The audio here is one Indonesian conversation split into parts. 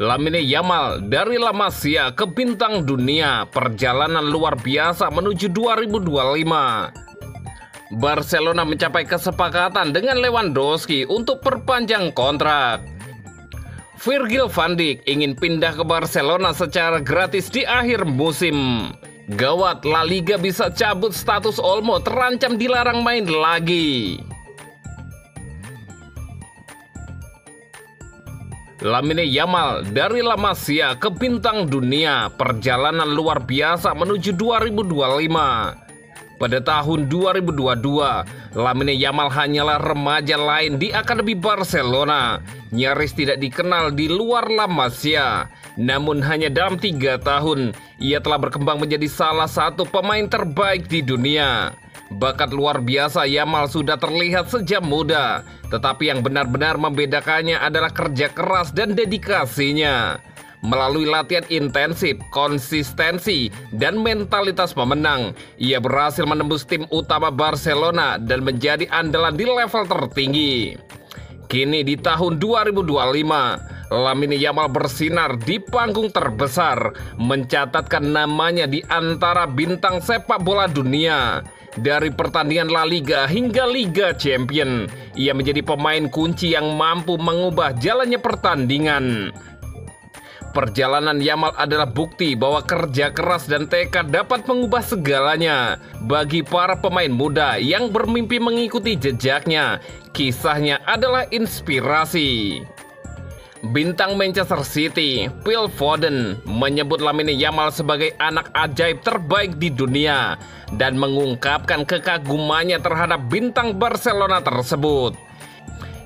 Lamine Yamal dari La Masia ke bintang dunia, perjalanan luar biasa menuju 2025. Barcelona mencapai kesepakatan dengan Lewandowski untuk perpanjang kontrak. Virgil van Dijk ingin pindah ke Barcelona secara gratis di akhir musim. Gawat, La Liga bisa cabut status Olmo, terancam dilarang main lagi. Lamine Yamal dari La Masia ke bintang dunia, perjalanan luar biasa menuju 2025. Pada tahun 2022, Lamine Yamal hanyalah remaja lain di Akademi Barcelona, nyaris tidak dikenal di luar La Masia. Namun hanya dalam 3 tahun, ia telah berkembang menjadi salah satu pemain terbaik di dunia. Bakat luar biasa Yamal sudah terlihat sejak muda, tetapi yang benar-benar membedakannya adalah kerja keras dan dedikasinya. Melalui latihan intensif, konsistensi, dan mentalitas pemenang, ia berhasil menembus tim utama Barcelona dan menjadi andalan di level tertinggi. Kini di tahun 2025, Lamine Yamal bersinar di panggung terbesar, mencatatkan namanya di antara bintang sepak bola dunia. Dari pertandingan La Liga hingga Liga Champion, ia menjadi pemain kunci yang mampu mengubah jalannya pertandingan. Perjalanan Yamal adalah bukti bahwa kerja keras dan tekad dapat mengubah segalanya. Bagi para pemain muda yang bermimpi mengikuti jejaknya, kisahnya adalah inspirasi. Bintang Manchester City, Phil Foden, menyebut Lamine Yamal sebagai anak ajaib terbaik di dunia dan mengungkapkan kekagumannya terhadap bintang Barcelona tersebut.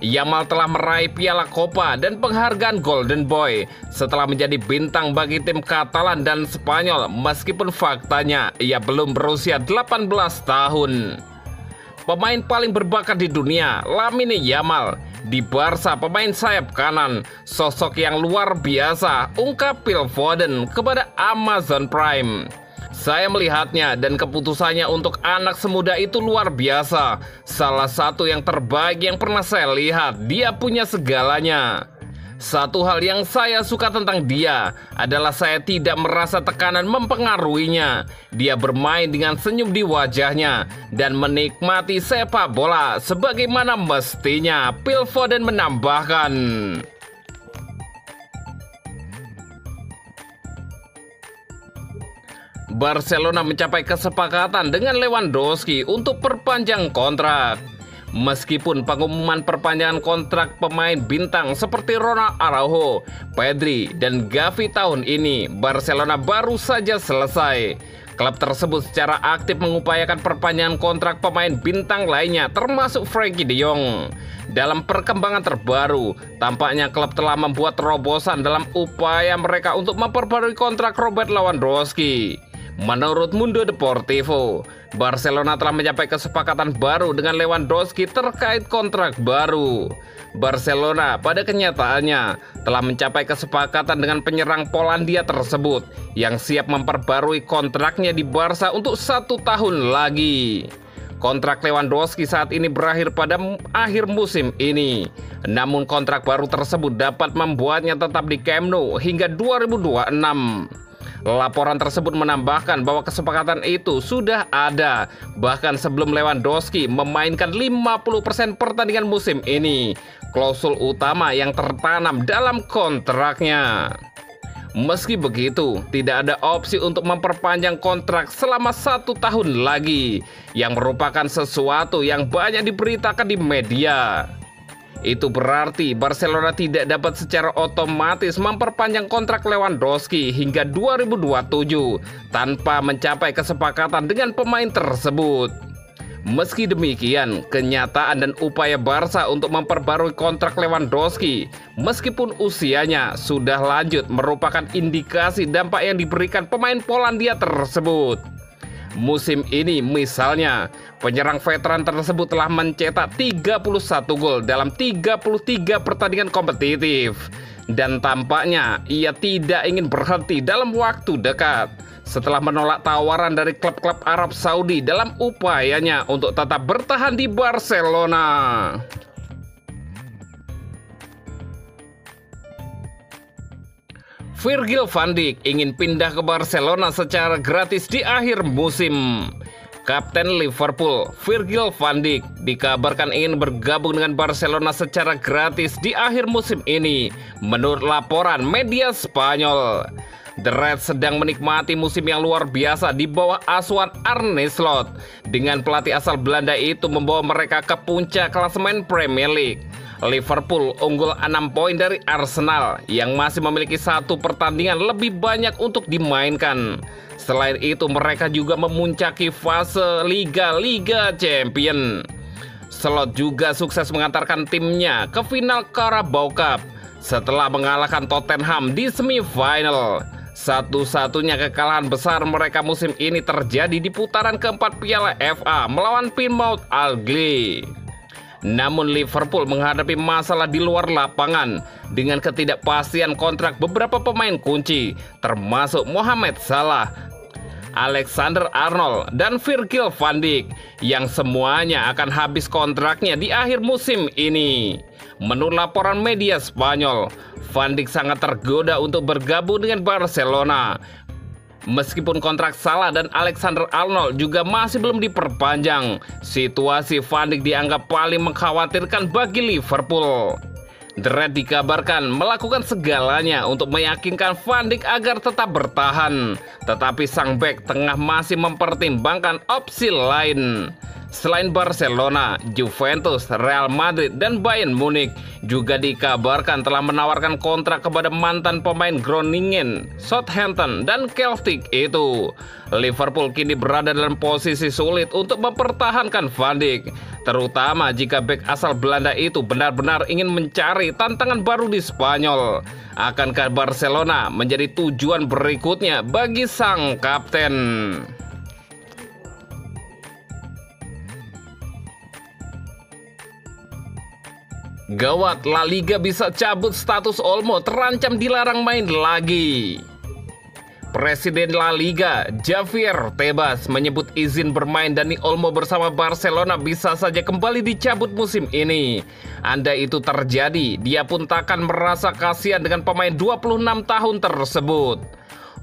Yamal telah meraih piala Copa dan penghargaan Golden Boy setelah menjadi bintang bagi tim Katalan dan Spanyol, meskipun faktanya ia belum berusia 18 tahun. Pemain paling berbakat di dunia, Lamine Yamal. Di Barca, pemain sayap kanan, sosok yang luar biasa, ungkap Phil Foden kepada Amazon Prime. Saya melihatnya dan keputusannya untuk anak semuda itu luar biasa. Salah satu yang terbaik yang pernah saya lihat. Dia punya segalanya. Satu hal yang saya suka tentang dia adalah saya tidak merasa tekanan mempengaruhinya. Dia bermain dengan senyum di wajahnya dan menikmati sepak bola sebagaimana mestinya, Phil Foden menambahkan. Barcelona mencapai kesepakatan dengan Lewandowski untuk perpanjang kontrak. Meskipun pengumuman perpanjangan kontrak pemain bintang seperti Ronald Araujo, Pedri, dan Gavi tahun ini, Barcelona baru saja selesai. Klub tersebut secara aktif mengupayakan perpanjangan kontrak pemain bintang lainnya, termasuk Frenkie de Jong. Dalam perkembangan terbaru, tampaknya klub telah membuat terobosan dalam upaya mereka untuk memperbarui kontrak Robert Lewandowski. Menurut Mundo Deportivo, Barcelona telah mencapai kesepakatan baru dengan Lewandowski terkait kontrak baru. Barcelona pada kenyataannya telah mencapai kesepakatan dengan penyerang Polandia tersebut yang siap memperbarui kontraknya di Barca untuk 1 tahun lagi. Kontrak Lewandowski saat ini berakhir pada akhir musim ini. Namun kontrak baru tersebut dapat membuatnya tetap di Camp Nou hingga 2026. Laporan tersebut menambahkan bahwa kesepakatan itu sudah ada bahkan sebelum Lewandowski memainkan 50% pertandingan musim ini, klausul utama yang tertanam dalam kontraknya. Meski begitu, tidak ada opsi untuk memperpanjang kontrak selama 1 tahun lagi, yang merupakan sesuatu yang banyak diberitakan di media. Itu berarti Barcelona tidak dapat secara otomatis memperpanjang kontrak Lewandowski hingga 2027 tanpa mencapai kesepakatan dengan pemain tersebut. Meski demikian, kenyataan dan upaya Barca untuk memperbarui kontrak Lewandowski meskipun usianya sudah lanjut merupakan indikasi dampak yang diberikan pemain Polandia tersebut. Musim ini misalnya, penyerang veteran tersebut telah mencetak 31 gol dalam 33 pertandingan kompetitif. Dan tampaknya ia tidak ingin berhenti dalam waktu dekat setelah menolak tawaran dari klub-klub Arab Saudi dalam upayanya untuk tetap bertahan di Barcelona. Virgil van Dijk ingin pindah ke Barcelona secara gratis di akhir musim. Kapten Liverpool, Virgil van Dijk, dikabarkan ingin bergabung dengan Barcelona secara gratis di akhir musim ini, menurut laporan media Spanyol. The Reds sedang menikmati musim yang luar biasa di bawah asuhan Arne Slot. Dengan pelatih asal Belanda itu membawa mereka ke puncak klasemen Premier League. Liverpool unggul 6 poin dari Arsenal yang masih memiliki 1 pertandingan lebih banyak untuk dimainkan. Selain itu mereka juga memuncaki fase Liga Champion. Slot juga sukses mengantarkan timnya ke final Carabao Cup setelah mengalahkan Tottenham di semifinal. Satu-satunya kekalahan besar mereka musim ini terjadi di putaran keempat Piala FA melawan Plymouth Argyle. Namun Liverpool menghadapi masalah di luar lapangan dengan ketidakpastian kontrak beberapa pemain kunci, termasuk Mohamed Salah, Alexander-Arnold, dan Virgil van Dijk yang semuanya akan habis kontraknya di akhir musim ini. Menurut laporan media Spanyol, Van Dijk sangat tergoda untuk bergabung dengan Barcelona. Meskipun kontrak Salah dan Alexander-Arnold juga masih belum diperpanjang, situasi Van Dijk dianggap paling mengkhawatirkan bagi Liverpool. The Reds dikabarkan melakukan segalanya untuk meyakinkan Van Dijk agar tetap bertahan, tetapi sang bek tengah masih mempertimbangkan opsi lain. Selain Barcelona, Juventus, Real Madrid, dan Bayern Munich juga dikabarkan telah menawarkan kontrak kepada mantan pemain Groningen, Southampton, dan Celtic itu. Liverpool kini berada dalam posisi sulit untuk mempertahankan Van Dijk, terutama jika bek asal Belanda itu benar-benar ingin mencari tantangan baru di Spanyol. Akankah Barcelona menjadi tujuan berikutnya bagi sang kapten? Gawat, La Liga bisa cabut status Olmo, terancam dilarang main lagi. Presiden La Liga, Javier Tebas, menyebut izin bermain Dani Olmo bersama Barcelona bisa saja kembali dicabut musim ini. Andai itu terjadi, dia pun takkan merasa kasihan dengan pemain 26 tahun tersebut.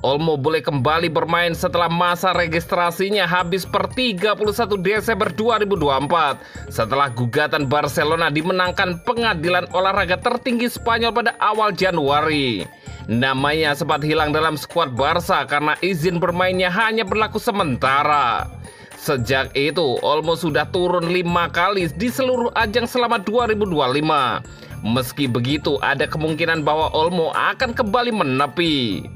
Olmo boleh kembali bermain setelah masa registrasinya habis per 31 Desember 2024 setelah gugatan Barcelona dimenangkan Pengadilan Olahraga tertinggi Spanyol pada awal Januari. Namanya sempat hilang dalam skuad Barca karena izin bermainnya hanya berlaku sementara. Sejak itu, Olmo sudah turun 5 kali di seluruh ajang selama 2025. Meski begitu, ada kemungkinan bahwa Olmo akan kembali menepi.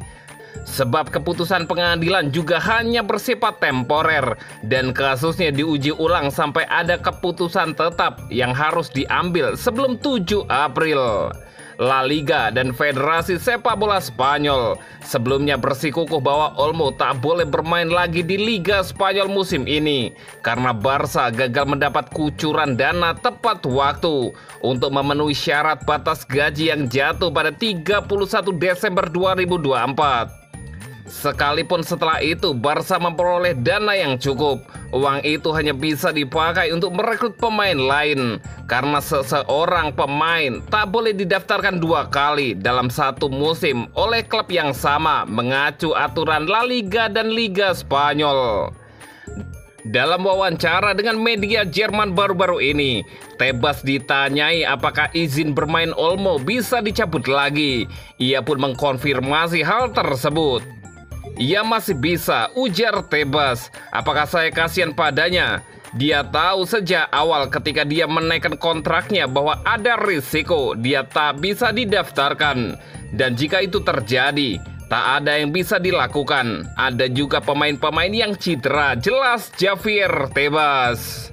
Sebab keputusan pengadilan juga hanya bersifat temporer dan kasusnya diuji ulang sampai ada keputusan tetap yang harus diambil sebelum 7 April. La Liga dan Federasi Sepak Bola Spanyol sebelumnya bersikukuh bahwa Olmo tak boleh bermain lagi di Liga Spanyol musim ini karena Barca gagal mendapat kucuran dana tepat waktu untuk memenuhi syarat batas gaji yang jatuh pada 31 Desember 2024. Sekalipun setelah itu Barca memperoleh dana yang cukup, uang itu hanya bisa dipakai untuk merekrut pemain lain karena seseorang pemain tak boleh didaftarkan 2 kali dalam 1 musim oleh klub yang sama, mengacu aturan La Liga dan Liga Spanyol. Dalam wawancara dengan media Jerman baru-baru ini, Tebas ditanyai apakah izin bermain Olmo bisa dicabut lagi. Ia pun mengkonfirmasi hal tersebut. "Ia masih bisa," ujar Tebas. "Apakah saya kasihan padanya? Dia tahu sejak awal ketika dia menaikkan kontraknya bahwa ada risiko dia tak bisa didaftarkan. Dan jika itu terjadi, tak ada yang bisa dilakukan. Ada juga pemain-pemain yang cedera," jelas Javier Tebas.